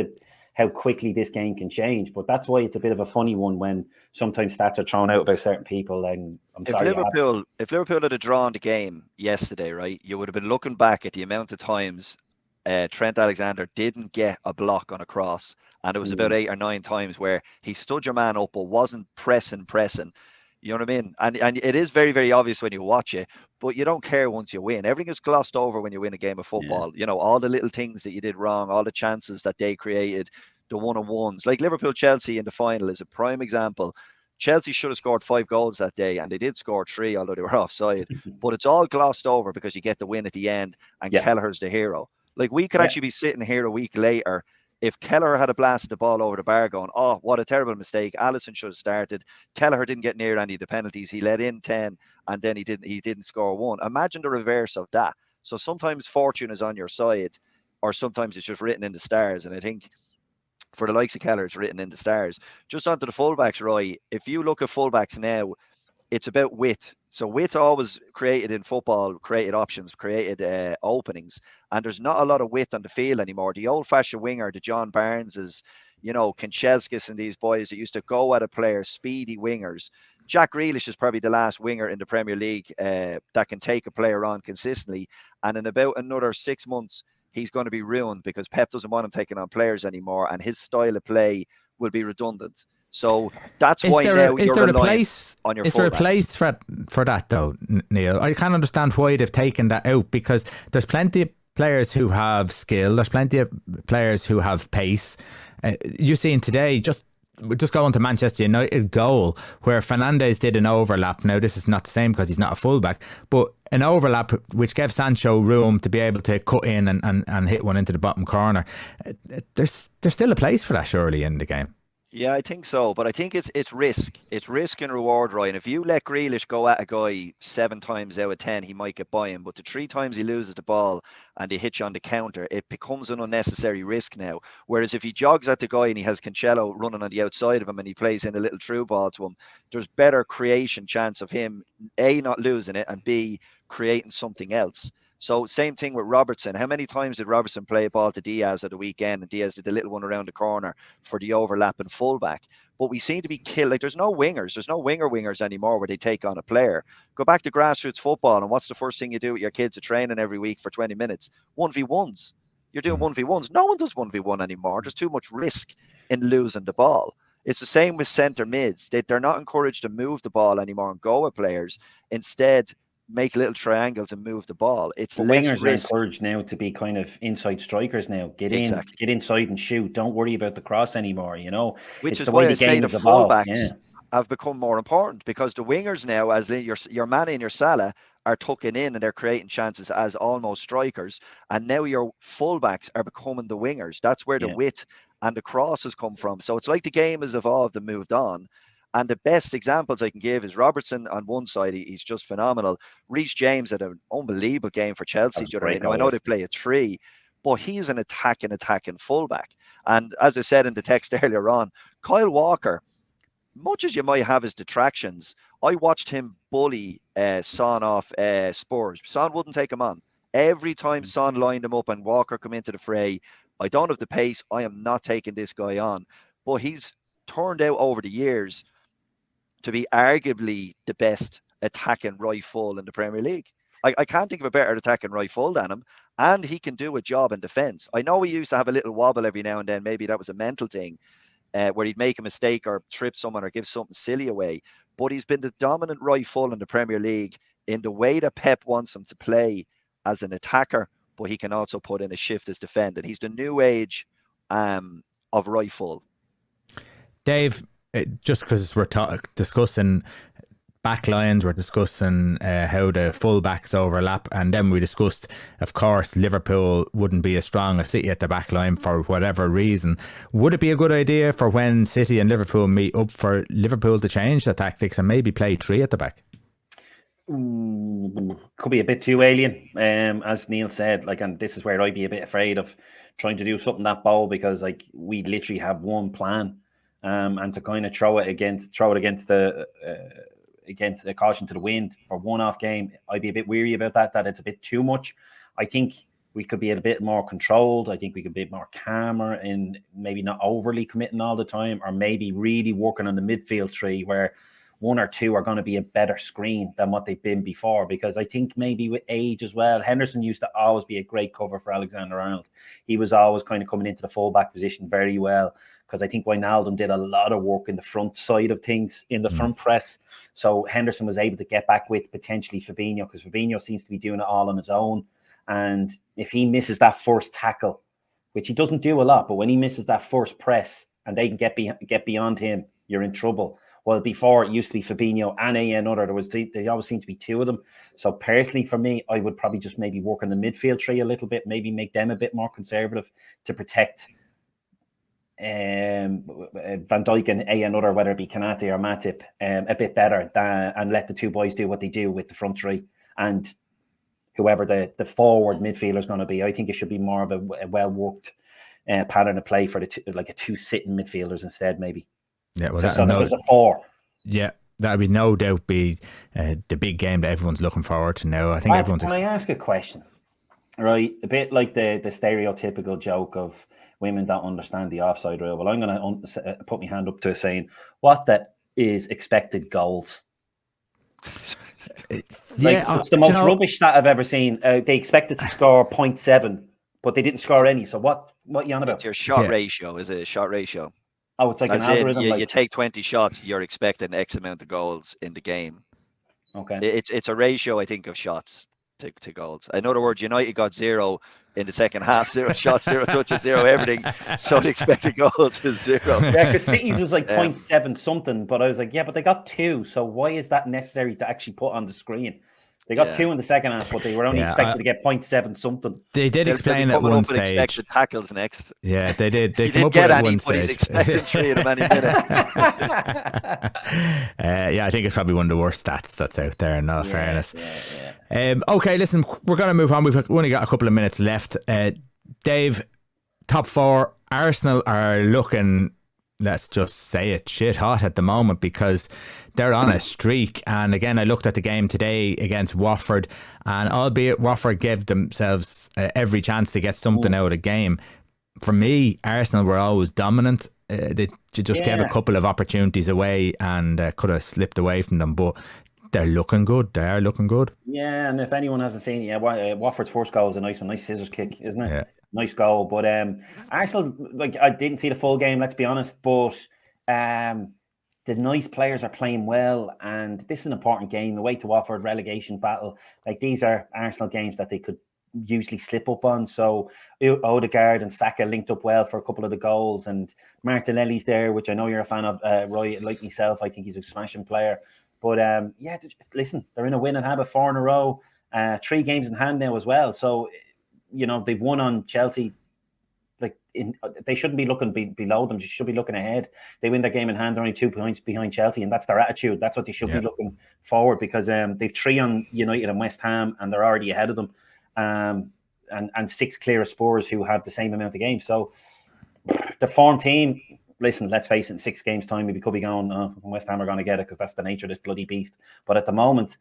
how quickly this game can change. But that's why it's a bit of a funny one when sometimes stats are thrown out about certain people. And if Liverpool had drawn the game yesterday, right, you would have been looking back at the amount of times Trent Alexander didn't get a block on a cross, and it was about 8 or 9 times where he stood your man up but wasn't pressing. You know what I mean? And it is very, very obvious when you watch it, but you don't care once you win. Everything is glossed over when you win a game of football. You know, all the little things that you did wrong, all the chances that they created, the one-on-ones. Like Liverpool-Chelsea in the final is a prime example. Chelsea should have scored 5 goals that day, and they did score 3, although they were offside. But it's all glossed over because you get the win at the end, and Kelleher's the hero. Like, we could actually be sitting here a week later if Kelleher had blasted the ball over the bar going, oh, what a terrible mistake. Alisson should have started. Kelleher didn't get near any of the penalties. He let in 10 and then he didn't score 1. Imagine the reverse of that. So sometimes fortune is on your side, or sometimes it's just written in the stars. And I think for the likes of Kelleher, it's written in the stars. Just onto the fullbacks, Roy. If you look at fullbacks now, it's about width. So width always created in football, created options, created openings. And there's not a lot of width on the field anymore. The old-fashioned winger, the John Barneses, you know, Kanchelskis and these boys that used to go at a player, speedy wingers. Jack Grealish is probably the last winger in the Premier League that can take a player on consistently. And in about another 6 months, he's going to be ruined because Pep doesn't want him taking on players anymore, and his style of play will be redundant. So that's Is why there now a, is you're there a relying place? on your Is there a fullbacks. place for that though, Neil? I can't understand why they've taken that out, because there's plenty of players who have skill. There's plenty of players who have pace. You've seen today, just go on to Manchester United goal where Fernandes did an overlap. Now this is not the same because he's not a fullback, but an overlap which gave Sancho room to be able to cut in and hit one into the bottom corner. There's still a place for that surely in the game. Yeah, I think so, but I think it's risk. It's risk and reward, Ryan. If you let Grealish go at a guy 7 times out of 10, he might get by him. But the 3 times he loses the ball and they hit you on the counter, it becomes an unnecessary risk now. Whereas if he jogs at the guy and he has Cancelo running on the outside of him and he plays in a little through ball to him, there's better creation chance of him, A, not losing it, and B, creating something else. So same thing with Robertson. How many times did Robertson play a ball to Diaz at the weekend, and Diaz did the little one around the corner for the overlapping fullback? But we seem to be killed. Like there's no wingers. There's no wingers anymore where they take on a player. Go back to grassroots football, and what's the first thing you do with your kids at training every week for 20 minutes? 1v1s. You're doing 1v1s. No one does 1v1 anymore. There's too much risk in losing the ball. It's the same with centre mids. They're not encouraged to move the ball anymore and go at players. Instead, make little triangles and move the ball. It's but less wingers risk. are encouraged now to be kind of inside strikers now. Get Exactly. in, get inside and shoot. Don't worry about the cross anymore, you know. Which it's is the way why the I say game the has evolved. fullbacks have become more important, because the wingers now, as your Mane and your Salah, are tucking in and they're creating chances as almost strikers. And now your fullbacks are becoming the wingers. That's where the width and the crosses come from. So it's like the game has evolved and moved on. And the best examples I can give is Robertson on one side, he's just phenomenal. Reece James had an unbelievable game for Chelsea the other night. Now I know they play a 3, but he's an attacking fullback. And as I said in the text earlier on, Kyle Walker, much as you might have his detractions, I watched him bully Son off Spurs. Son wouldn't take him on. Every time Son lined him up and Walker come into the fray, I don't have the pace, I am not taking this guy on. But he's turned out over the years to be arguably the best attacking right full in the Premier League. I can't think of a better attacking right full than him, and he can do a job in defence. I know he used to have a little wobble every now and then. Maybe that was a mental thing where he'd make a mistake or trip someone or give something silly away. But he's been the dominant right full in the Premier League in the way that Pep wants him to play as an attacker, but he can also put in a shift as defendant. He's the new age of right full. Dave, just because we're discussing back lines, we're discussing how the full-backs overlap, and then we discussed, of course, Liverpool wouldn't be as strong as City at the back line for whatever reason. Would it be a good idea for when City and Liverpool meet up for Liverpool to change the tactics and maybe play 3 at the back? Could be a bit too alien, as Neil said. Like, and this is where I'd be a bit afraid of trying to do something that bold, because like we literally have one plan. And to kind of throw it against a caution to the wind for one-off game, I'd be a bit weary about that. That it's a bit too much. I think we could be a bit more controlled. I think we could be a bit more calmer in maybe not overly committing all the time, or maybe really working on the midfield 3 where 1 or 2 are going to be a better screen than what they've been before. Because I think maybe with age as well, Henderson used to always be a great cover for Alexander-Arnold. He was always kind of coming into the fullback position very well, because I think Wijnaldum did a lot of work in the front side of things, in the front press. So Henderson was able to get back with potentially Fabinho, because Fabinho seems to be doing it all on his own. And if he misses that first tackle, which he doesn't do a lot, but when he misses that first press and they can get beyond him, you're in trouble. Well, before it used to be Fabinho and another. There always seemed to be 2 of them. So personally, for me, I would probably just maybe work on the midfield 3 a little bit, maybe make them a bit more conservative to protect Van Dijk and another, whether it be Kanate or Matip, a bit better and let the 2 boys do what they do with the front 3. And whoever the forward midfielder is going to be, I think it should be more of a well-worked pattern of play for like a 2 sitting midfielders instead, maybe. Yeah, well, so there's a 4. Yeah, that would no doubt be the big game that everyone's looking forward to now. I think everyone's. Can I ask a question? Right, a bit like the stereotypical joke of women don't understand the offside rule. Well, I'm going to put my hand up to saying, what that is expected goals. It's the most rubbish that I've ever seen. They expected to score 0.7, but they didn't score any. So what you on about? It's your shot ratio. Is it a shot ratio? Oh, it's like an As in, algorithm. you take 20 shots, you're expecting X amount of goals in the game. Okay. It's a ratio, I think, of shots to goals. In other words, United got 0 in the second half, 0 shots, 0 touches, 0 everything. So the expected goals is 0. Yeah, because City's was like 0.7 something, but I was like, yeah, but they got 2. So why is that necessary to actually put on the screen? They got 2 in the second half, but they were only expected to get 0.7 something. They did explain at one stage. Expected tackles next. Yeah, they did. They he came didn't up get with any, one but he's stage. expecting 3 in a minute. Yeah, I think it's probably one of the worst stats that's out there, in all fairness. Yeah. Okay, listen, we're going to move on. We've only got a couple of minutes left. Dave, top 4, Arsenal are looking, let's just say it, shit hot at the moment because they're on a streak. And again, I looked at the game today against Watford, and albeit Watford gave themselves every chance to get something out of the game, for me, Arsenal were always dominant. They just gave a couple of opportunities away and could have slipped away from them, but they're looking good. They are looking good. Yeah, and if anyone hasn't seen it, Watford's first goal is a nice one, nice scissors kick, isn't it? Yeah. Nice goal. But Arsenal, like, I didn't see the full game, let's be honest, but the nice players are playing well, and this is an important game. The way to Watford, relegation battle, like, these are Arsenal games that they could usually slip up on. So Odegaard and Saka linked up well for a couple of the goals, and Martinelli's there, which I know you're a fan of, Roy, like myself. I think he's a smashing player. But yeah, listen, they're in a winning habit, 4 in a row, 3 games in hand now as well. So, you know, they've won on Chelsea. Like, they shouldn't be looking below them. They should be looking ahead. They win their game in hand. They're only 2 points behind Chelsea, and that's their attitude. That's what they should be looking forward, because they've 3 on United and West Ham, and they're already ahead of them. And 6 clear of Spurs, who have the same amount of games. So the form team, listen, let's face it, in 6 games' time, we could be going, West Ham are going to get it, because that's the nature of this bloody beast. But at the moment,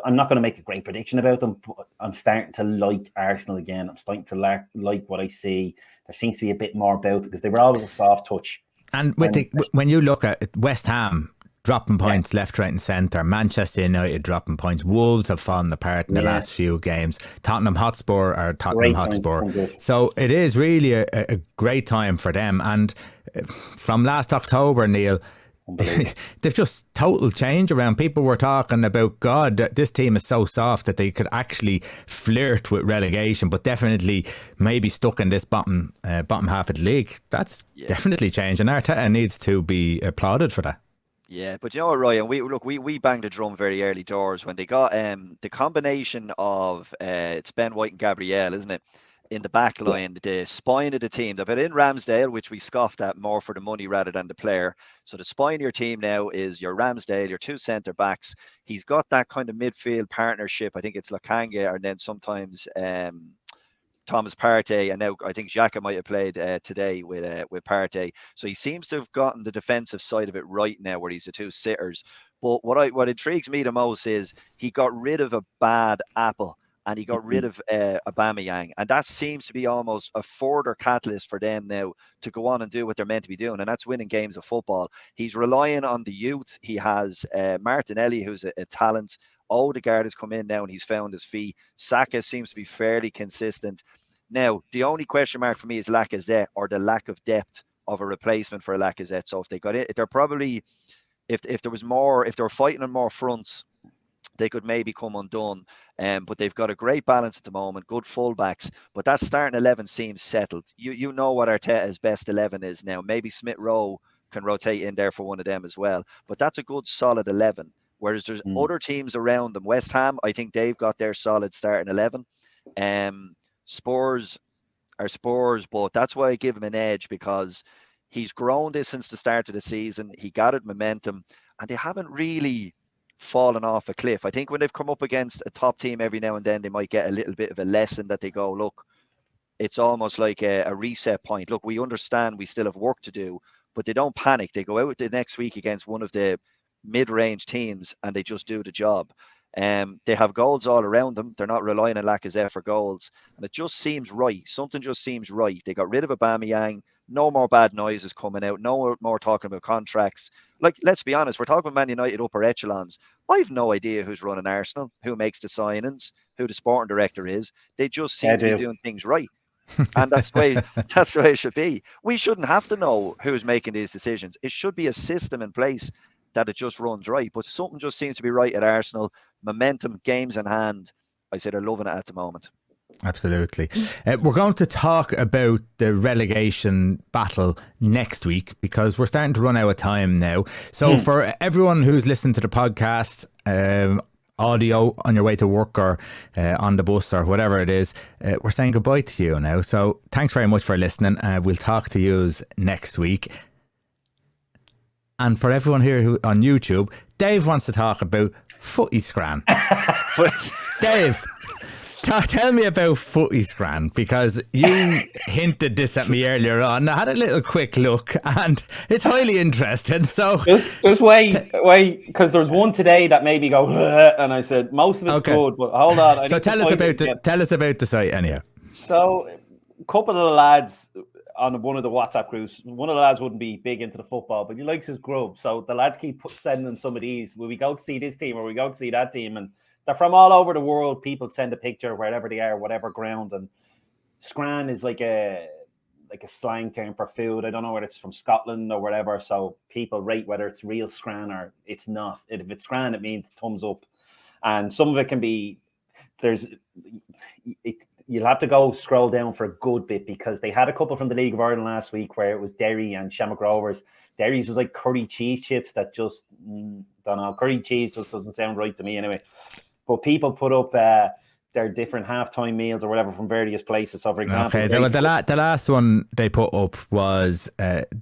I'm not going to make a great prediction about them, but I'm starting to like Arsenal again. I'm starting to like what I see. There seems to be a bit more about it, because they were always a soft touch. And when you look at West Ham dropping points left, right and centre, Manchester United dropping points, Wolves have fallen apart in the last few games, Tottenham Hotspur. So it is really a great time for them. And from last October, Neal, they've just total change around. People were talking about, God, this team is so soft that they could actually flirt with relegation, but definitely maybe stuck in this bottom half of the league. That's definitely changed, and Arteta needs to be applauded for that. Yeah, but you know what, Ryan, we banged the drum very early doors when they got the combination of it's Ben White and Gabriel, isn't it? In the back line, the spine of the team. They've been in Ramsdale, which we scoffed at more for the money rather than the player. So the spine of your team now is your Ramsdale, your 2 centre backs. He's got that kind of midfield partnership. I think it's Lokanga, and then sometimes Thomas Partey, and now I think Xhaka might have played today with Partey. So he seems to have gotten the defensive side of it right now, where he's the 2 sitters. But what intrigues me the most is he got rid of a bad apple, and he got rid of Aubameyang, and that seems to be almost a further catalyst for them now to go on and do what they're meant to be doing, and that's winning games of football. He's relying on the youth. He has Martinelli, who's a talent. Odegaard has come in now and he's found his feet. Saka seems to be fairly consistent. Now, the only question mark for me is Lacazette, or the lack of depth of a replacement for Lacazette. So if they got it, they're probably, if there was more, if they were fighting on more fronts, they could maybe come undone. But they've got a great balance at the moment, good fullbacks. But that starting 11 seems settled. You know what Arteta's best 11 is now. Maybe Smith Rowe can rotate in there for one of them as well. But that's a good solid 11. Whereas there's other teams around them. West Ham, I think they've got their solid starting 11. Spurs are Spurs, but that's why I give him an edge, because he's grown this since the start of the season. He got it momentum, and they haven't really fallen off a cliff. I think when they've come up against a top team every now and then, they might get a little bit of a lesson that they go, look, it's almost like a reset point. Look, we understand we still have work to do, but they don't panic. They go out the next week against one of the mid-range teams and they just do the job. They have goals all around them. They're not relying on Lacazette for goals. And it just seems right. Something just seems right. They got rid of Aubameyang. No more bad noises coming out. No more talking about contracts. Like, let's be honest, we're talking about Man United upper echelons. I've no idea who's running Arsenal, who makes the signings, who the sporting director is. They just seem to be doing things right. And that's the way it should be. We shouldn't have to know who's making these decisions. It should be a system in place that it just runs right. But something just seems to be right at Arsenal. Momentum, games in hand. I say they're loving it at the moment. Absolutely. We're going to talk about the relegation battle next week because we're starting to run out of time now. So for everyone who's listened to the podcast, audio on your way to work or on the bus or whatever it is, we're saying goodbye to you now. So thanks very much for listening. We'll talk to you next week. And for everyone here who on YouTube, Dave wants to talk about Footy Scran. Dave, tell me about Footy Scran, because you hinted this at me earlier on. I had a little quick look and it's highly interesting. So just wait, because there's one today that made me go, and I said most of it's good, but hold on. So tell us about the site anyhow. So a couple of the lads on one of the WhatsApp groups, one of the lads wouldn't be big into the football, but he likes his grub. So the lads keep sending some of these. Will we go to see this team or we go to see that team? And they're from all over the world. People send a picture wherever they are, whatever ground. And scran is like a slang term for food. I don't know whether it's from Scotland or whatever. So people rate whether it's real scran or it's not. If it's scran, it means thumbs up. And some of it can be, you'll have to go scroll down for a good bit, because they had a couple from the League of Ireland last week where it was Derry and Shamrock Rovers. Derry's was like curry cheese chips that just, don't know, curry cheese just doesn't sound right to me anyway. But people put up their different halftime meals or whatever from various places. So, for example, okay, the last one they put up was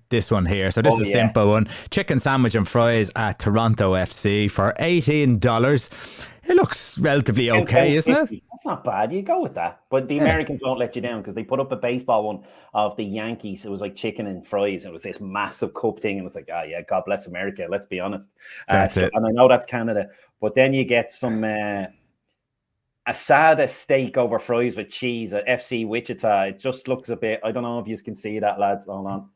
this one here. So this is a simple one: chicken sandwich and fries at Toronto FC for $18. It looks relatively okay, isn't it? That's not bad. You go with that. But the Americans won't let you down, because they put up a baseball one of the Yankees. It was like chicken and fries. It was this massive cup thing. And it's like, God bless America. Let's be honest. That's it. And I know that's Canada. But then you get some asada steak over fries with cheese at FC Wichita. It just looks a bit, I don't know if you can see that, lads. Hold on.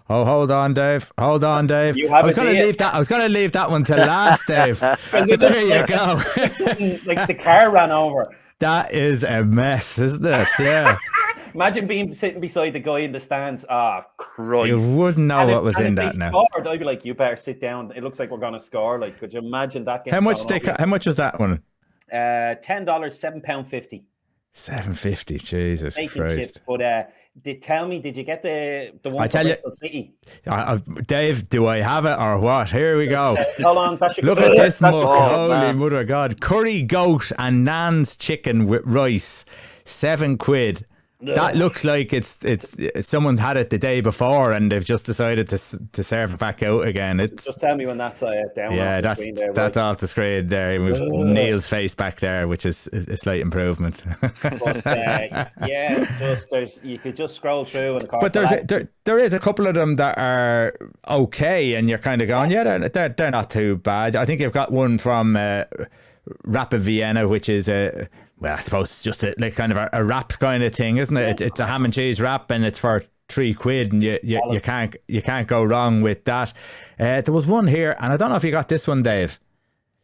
Oh, hold on, Dave. I was going to leave that one to last, Dave. But there you go. Like the car ran over. That is a mess, isn't it? Yeah. Imagine sitting beside the guy in the stands. Christ. You wouldn't know what was in that now. Scored, I'd be like, you better sit down. It looks like we're going to score. Like, could you imagine that? How much was that one? $10, £7.50. $7.50, Jesus Christ. Chips, but did you get the one I tell you, Bristol City? Dave, do I have it or what? Here we go. Hold on, look at this muck. Holy mother of God. Curry goat and Nan's chicken with rice, £7. That looks like it's someone's had it the day before and they've just decided to serve it back out again. Just tell me when that's down. Yeah, that's off the screen there with Neal's face back there, which is a slight improvement. But you could just scroll through, and of course, but there is a couple of them that are okay, and you're kind of going, they're not too bad. I think you've got one from Rapid Vienna, which is well, I suppose it's just like kind of a wrap kind of thing, isn't it? It's a ham and cheese wrap, and it's for £3, and you can't go wrong with that. There was one here, and I don't know if you got this one, Dave.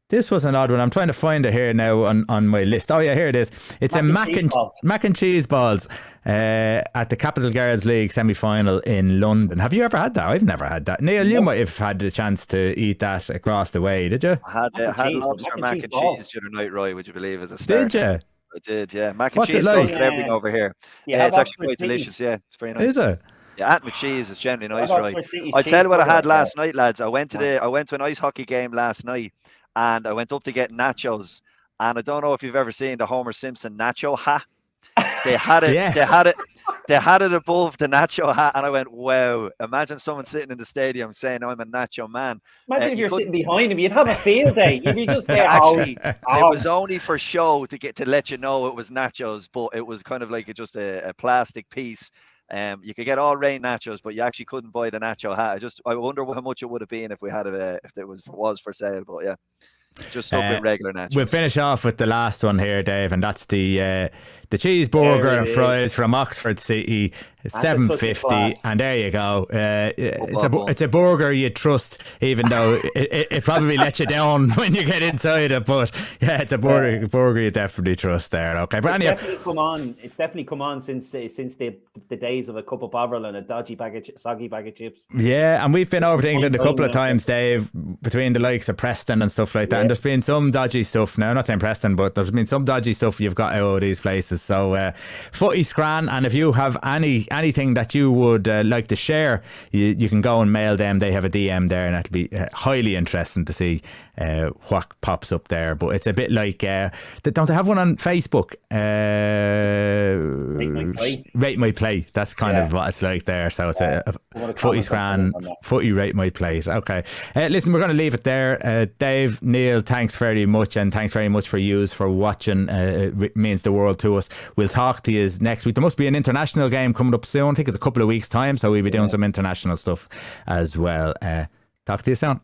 This was an odd one. I'm trying to find it here now on my list. Oh yeah, here it is. It's mac and cheese balls at the Capital Girls League semi-final in London. Have you ever had that? I've never had that. Neal, you might have had the chance to eat that across the way, did you? I had lobster mac and cheese the other night, Roy, would you believe, as a start. Did you? I did, yeah. Mac and What's cheese it like? everything over here. Yeah, it's actually quite delicious. Yeah, it's very nice. Is it? Yeah, and with cheese is generally nice, right? I tell you what I had last night, lads. I went to an ice hockey game last night, and I went up to get nachos. And I don't know if you've ever seen the Homer Simpson nacho hat. They had it. Yes. They had it above the nacho hat, and I went, "Wow!" Imagine someone sitting in the stadium saying, "I'm a nacho man." Imagine if you're sitting behind him, you'd have a field day. You'd be just there. Actually, it was only for show to let you know it was nachos, but it was kind of like just a plastic piece. You could get all rain nachos, but you actually couldn't buy the nacho hat. I wonder how much it would have been if we had it if it was for sale. But yeah. Just stuck with regular nachos. We'll finish off with the last one here, Dave, and that's the the cheeseburger There and it fries from Oxford City, That's a touch of $7.50, class. and there you go. It's a burger you trust, even though it probably lets you down when you get inside it. But yeah, it's a burger you definitely trust there. Okay, but It's anyhow, definitely come on since the days of a cup of Bovril and a soggy bag of chips. yeah, and we've been over to England a couple of now. times, Dave, between the likes of Preston and stuff like that. Yeah. And there's been some dodgy stuff. Now, I'm not saying Preston, but there's been some dodgy stuff you've got out of these places. So, Footy Scran, and if you have anything that you would like to share, you can go and mail them. They have a DM there, and that'll be highly interesting to see what pops up there. But it's a bit like, don't they have one on Facebook? Rate My Play. That's kind of what it's like there. So it's a Footy Scran, Footy Rate My Plate. Okay. Listen, we're going to leave it there. Dave, Neal, thanks very much, and thanks very much for yous for watching. It means the world to us. We'll talk to you next week. There must be an international game coming up soon. I think it's a couple of weeks' time, so we'll be doing some international stuff as well. Talk to you soon.